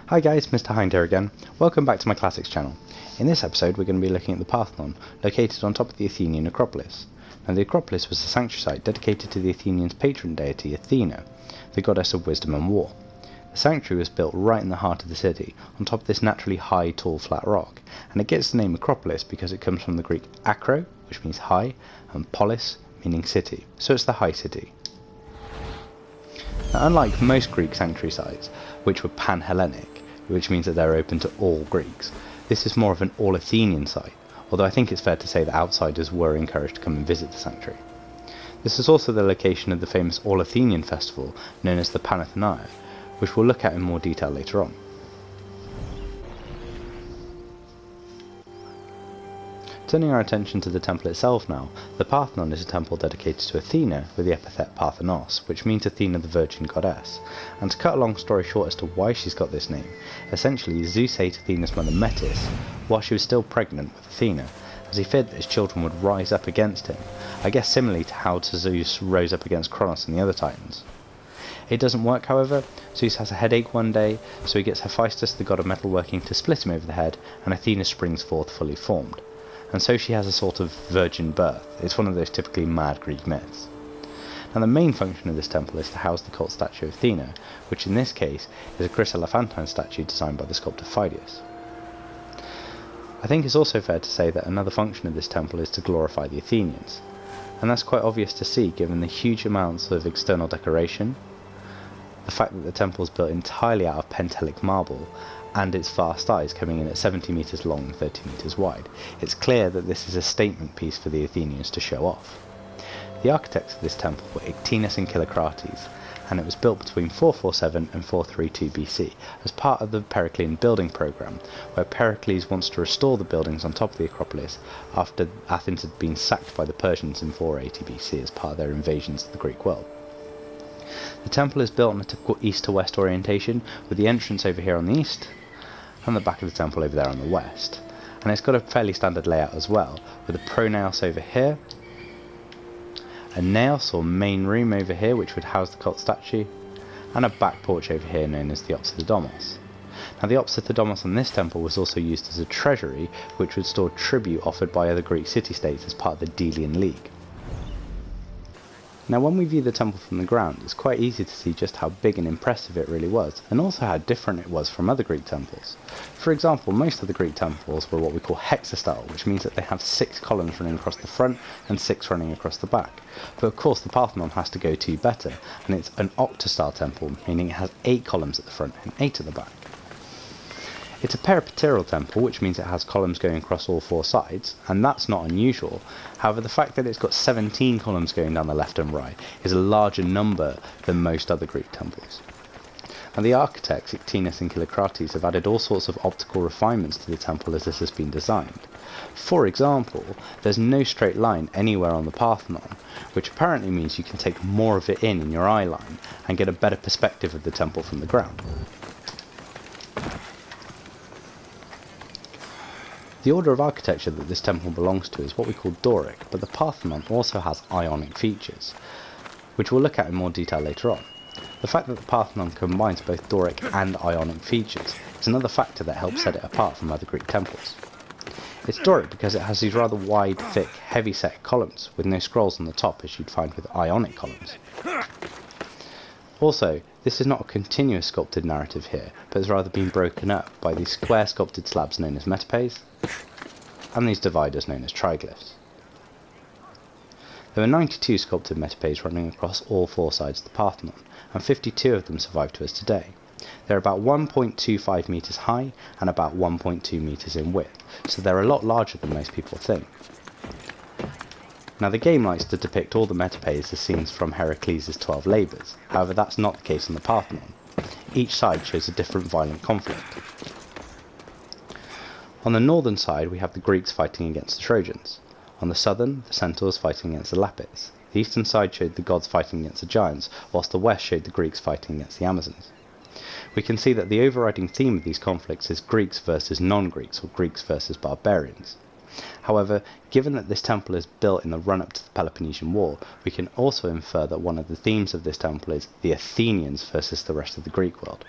Hi guys, Mr. Hind here again. Welcome back to my Classics channel. In this episode we're going to be looking at the Parthenon, located on top of the Athenian Acropolis. Now the Acropolis was a sanctuary site dedicated to the Athenians' patron deity Athena, the goddess of wisdom and war. The sanctuary was built right in the heart of the city, on top of this naturally high, tall, flat rock, and it gets the name Acropolis because it comes from the Greek akro, which means high, and polis, meaning city, so it's the high city. Now, unlike most Greek sanctuary sites, which were pan-Hellenic, which means that they're open to all Greeks, this is more of an all-Athenian site, although I think it's fair to say that outsiders were encouraged to come and visit the sanctuary. This is also the location of the famous all-Athenian festival known as the Parthenon, which we'll look at in more detail later on. Turning our attention to the temple itself now, the Parthenon is a temple dedicated to Athena with the epithet Parthenos, which means Athena the Virgin Goddess. And to cut a long story short as to why she's got this name, essentially Zeus ate Athena's mother Metis while she was still pregnant with Athena, as he feared that his children would rise up against him, I guess similarly to how Zeus rose up against Kronos and the other Titans. It doesn't work, however. Zeus has a headache one day, so he gets Hephaestus, the god of metalworking, to split him over the head, and Athena springs forth fully formed. And so she has a sort of virgin birth. It's one of those typically mad Greek myths. Now the main function of this temple is to house the cult statue of Athena, which in this case is a chryselephantine statue designed by the sculptor Phidias. I think it's also fair to say that another function of this temple is to glorify the Athenians, and that's quite obvious to see given the huge amounts of external decoration, the fact that the temple is built entirely out of Pentelic marble, and its vast size coming in at 70 metres long and 30 metres wide. It's clear that this is a statement piece for the Athenians to show off. The architects of this temple were Ictinus and Kilocrates, and it was built between 447 and 432 BC as part of the Periclean building programme, where Pericles wants to restore the buildings on top of the Acropolis after Athens had been sacked by the Persians in 480 BC as part of their invasions of the Greek world. The temple is built on a typical east to west orientation, with the entrance over here on the east and the back of the temple over there on the west. And it's got a fairly standard layout as well, with a pronaos over here, a naos or main room over here which would house the cult statue, and a back porch over here known as the Opsithodomos. Now the Opsithodomos on this temple was also used as a treasury which would store tribute offered by other Greek city-states as part of the Delian League. Now when we view the temple from the ground, it's quite easy to see just how big and impressive it really was, and also how different it was from other Greek temples. For example, most of the Greek temples were what we call hexastyle, which means that they have 6 columns running across the front and 6 running across the back. But of course the Parthenon has to go 2 better, and it's an octastyle temple, meaning it has 8 columns at the front and 8 at the back. It's a peripateral temple, which means it has columns going across all 4 sides, and that's not unusual. However, the fact that it's got 17 columns going down the left and right is a larger number than most other Greek temples. And the architects, Ictinus and Kilocrates, have added all sorts of optical refinements to the temple as this has been designed. For example, there's no straight line anywhere on the Parthenon, which apparently means you can take more of it in your eye line and get a better perspective of the temple from the ground. The order of architecture that this temple belongs to is what we call Doric, but the Parthenon also has Ionic features, which we'll look at in more detail later on. The fact that the Parthenon combines both Doric and Ionic features is another factor that helps set it apart from other Greek temples. It's Doric because it has these rather wide, thick, heavy-set columns with no scrolls on the top as you'd find with Ionic columns. Also, this is not a continuous sculpted narrative here, but has rather been broken up by these square sculpted slabs known as metopes, and these dividers known as triglyphs. There were 92 sculpted metopes running across all 4 sides of the Parthenon, and 52 of them survive to us today. They're about 1.25 metres high and about 1.2 metres in width, so they're a lot larger than most people think. Now the game likes to depict all the metopes as scenes from Heracles' 12 Labours, however that's not the case on the Parthenon. Each side shows a different violent conflict. On the northern side we have the Greeks fighting against the Trojans. On the southern, the Centaurs fighting against the Lapids. The eastern side showed the gods fighting against the giants, whilst the west showed the Greeks fighting against the Amazons. We can see that the overriding theme of these conflicts is Greeks versus non-Greeks, or Greeks versus barbarians. However, given that this temple is built in the run-up to the Peloponnesian War, we can also infer that one of the themes of this temple is the Athenians versus the rest of the Greek world.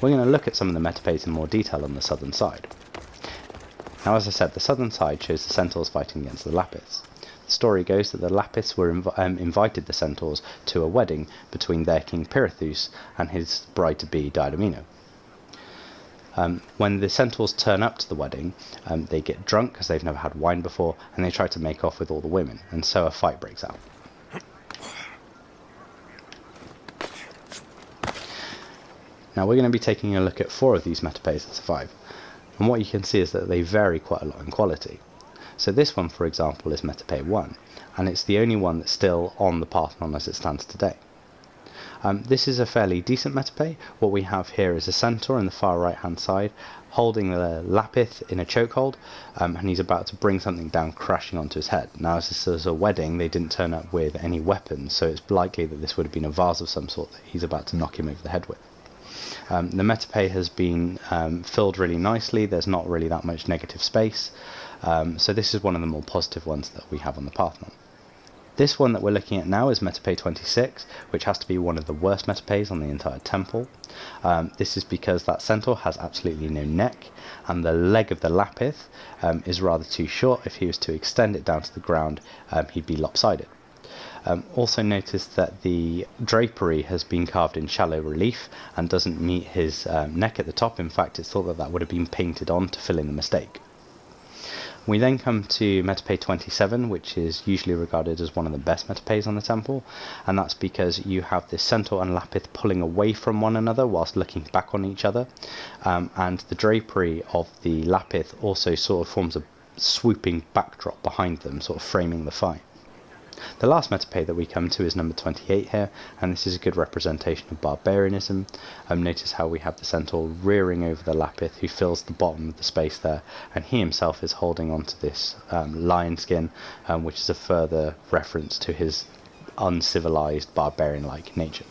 We're going to look at some of the metopes in more detail on the southern side. Now, as I said, the southern side shows the centaurs fighting against the Lapiths. The story goes that the Lapiths were invited the centaurs to a wedding between their king Pirithous and his bride-to-be Diademina. When the centaurs turn up to the wedding, they get drunk because they've never had wine before, and they try to make off with all the women, and so a fight breaks out. Now we're going to be taking a look at 4 of these metopes that survive, and what you can see is that they vary quite a lot in quality. So this one, for example, is metope 1, and it's the only one that's still on the Parthenon as it stands today. This is a fairly decent metope. What we have here is a centaur in the far right hand side holding the Lapith in a chokehold, and he's about to bring something down crashing onto his head. Now, as this is a wedding, they didn't turn up with any weapons, so it's likely that this would have been a vase of some sort that he's about to knock him over the head with. The metope has been filled really nicely. There's not really that much negative space, so this is one of the more positive ones that we have on the Parthenon. This one that we're looking at now is metope 26, which has to be one of the worst metopes on the entire temple. This is because that centaur has absolutely no neck, and the leg of the Lapith is rather too short. If he was to extend it down to the ground, he'd be lopsided. Also notice that the drapery has been carved in shallow relief and doesn't meet his neck at the top. In fact, it's thought that that would have been painted on to fill in the mistake. We then come to metope 27, which is usually regarded as one of the best metopes on the temple, and that's because you have this centaur and Lapith pulling away from one another whilst looking back on each other, and the drapery of the Lapith also sort of forms a swooping backdrop behind them, sort of framing the fight. The last metope that we come to is number 28 here, and this is a good representation of barbarianism. Notice how we have the centaur rearing over the Lapith, who fills the bottom of the space there, and he himself is holding onto this lion skin, which is a further reference to his uncivilized, barbarian-like nature.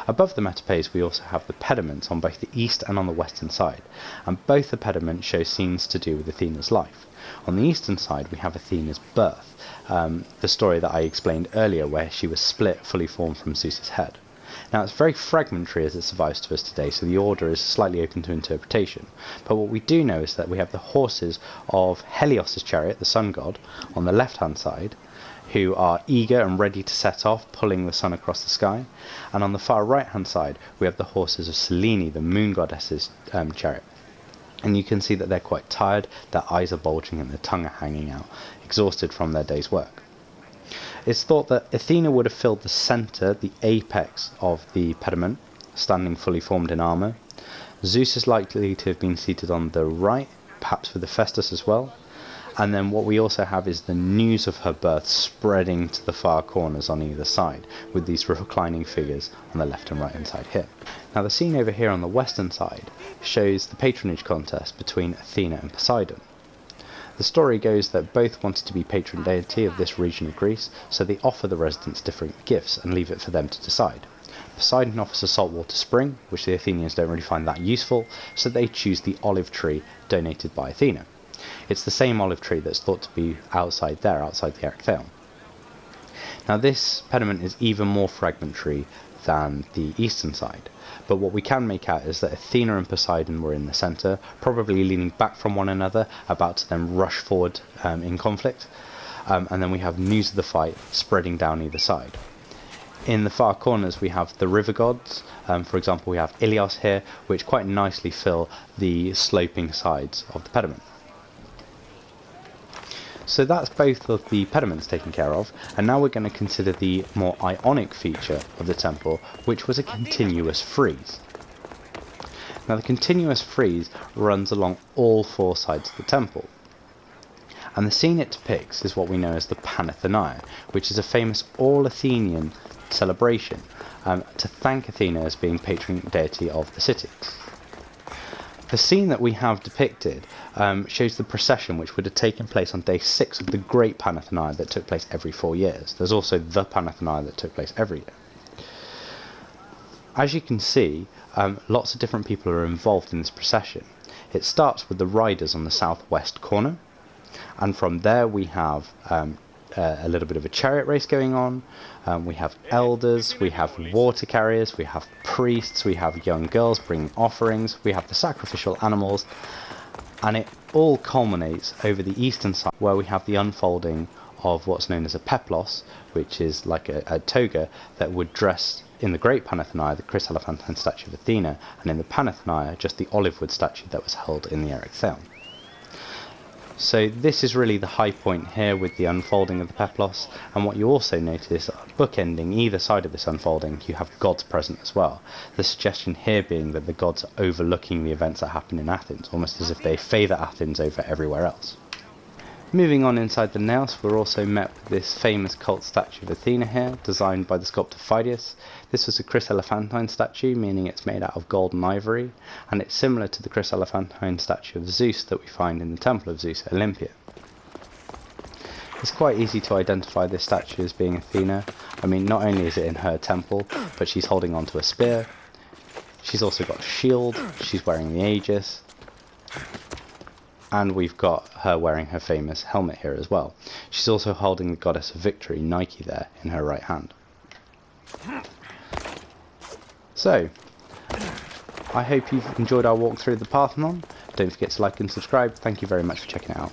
Above the metopes we also have the pediments on both the east and on the western side, and both the pediments show scenes to do with Athena's life. On the eastern side we have Athena's birth, the story that I explained earlier where she was split, fully formed from Zeus's head. Now it's very fragmentary as it survives to us today, so the order is slightly open to interpretation, but what we do know is that we have the horses of Helios' chariot, the sun god, on the left hand side, who are eager and ready to set off, pulling the sun across the sky, and on the far right hand side we have the horses of Selene, the moon goddess's chariot. And you can see that they're quite tired, their eyes are bulging and their tongue are hanging out, exhausted from their day's work. It's thought that Athena would have filled the centre, the apex of the pediment, standing fully formed in armour. Zeus is likely to have been seated on the right, perhaps with Hephaestus as well. And then what we also have is the news of her birth spreading to the far corners on either side, with these reclining figures on the left and right hand side here. Now the scene over here on the western side shows the patronage contest between Athena and Poseidon. The story goes that both wanted to be patron deity of this region of Greece, so they offer the residents different gifts and leave it for them to decide. Poseidon offers a saltwater spring, which the Athenians don't really find that useful, so they choose the olive tree donated by Athena. It's the same olive tree that's thought to be outside the Erechtheion. Now this pediment is even more fragmentary than the eastern side, but what we can make out is that Athena and Poseidon were in the centre, probably leaning back from one another, about to then rush forward in conflict, and then we have news of the fight spreading down either side. In the far corners we have the river gods, for example we have Ilios here, which quite nicely fill the sloping sides of the pediment. So that's both of the pediments taken care of, and now we're going to consider the more ionic feature of the temple, which was a continuous frieze. Now the continuous frieze runs along all 4 sides of the temple, and the scene it depicts is what we know as the Parthenon, which is a famous all-Athenian celebration to thank Athena as being patron deity of the city. The scene that we have depicted shows the procession which would have taken place on day 6 of the Great Parthenon that took place every 4 years. There's also the Parthenon that took place every year. As you can see, lots of different people are involved in this procession. It starts with the riders on the southwest corner, and from there we have a little bit of a chariot race going on. We have elders, we have water carriers, we have priests, we have young girls bringing offerings, we have the sacrificial animals, and it all culminates over the eastern side where we have the unfolding of what's known as a peplos, which is like a toga that would dress in the Great Panathenea the chryselephantine statue of Athena, and in the Panathenea just the olive wood statue that was held in the Erechtheion. So this is really the high point here with the unfolding of the peplos, and what you also notice, bookending either side of this unfolding, you have gods present as well. The suggestion here being that the gods are overlooking the events that happen in Athens, almost as if they favour Athens over everywhere else. Moving on inside the naos, we're also met with this famous cult statue of Athena here, designed by the sculptor Phidias. This was a chryselephantine statue, meaning it's made out of gold and ivory, and it's similar to the chryselephantine statue of Zeus that we find in the Temple of Zeus at Olympia. It's quite easy to identify this statue as being Athena. I mean, not only is it in her temple, but she's holding onto a spear. She's also got a shield, she's wearing the aegis, and we've got her wearing her famous helmet here as well. She's also holding the goddess of victory, Nike, there in her right hand. So, I hope you've enjoyed our walk through the Parthenon. Don't forget to like and subscribe. Thank you very much for checking it out.